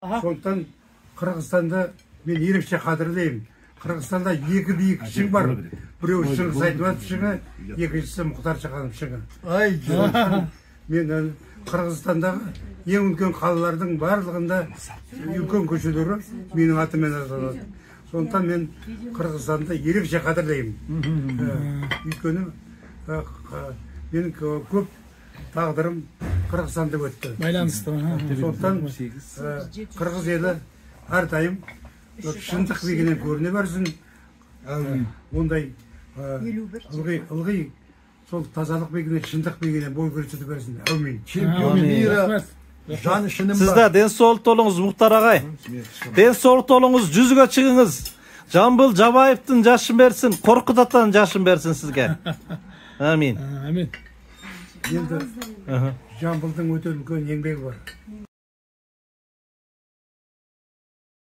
Сондықтан Қырғызстанды мен ерекше қадірлеймін. Қырғызстанда екі биік шың бар. Біреуі Шыңғыс Айтматов шыңы, екіншісі Мұхтар Шаханов шыңы. Мен Қырғызстандағы ең үлкен қалалардың барлығында үлкен көшелері менің атыммен аталады. Сондықтан мен Қырғызстанды ерекше қадірлеймін. Өйткені менің көп тағдырым Қырғызстанда өтті. Байланысты. Сондықтан Қырғыз елі әрдайым шындық бегінен көріне берсін. Ондай ылғи сол тазалық бегінен, шындық бегінен бой көрсете берсін. Әумин. Чемпион мира. Жан ішінім бар. Сізді денсаулықтолыңыз Мұхтар ағай. Денсаулықтолыңыз 100-ге шығыңыз. Жамбыл Жабаевтың жашын берсін, Қорқыт атаның жашын берсін сізге. Амин. Амин. Енді Жамбылдың өте үлкен еңбегі бар.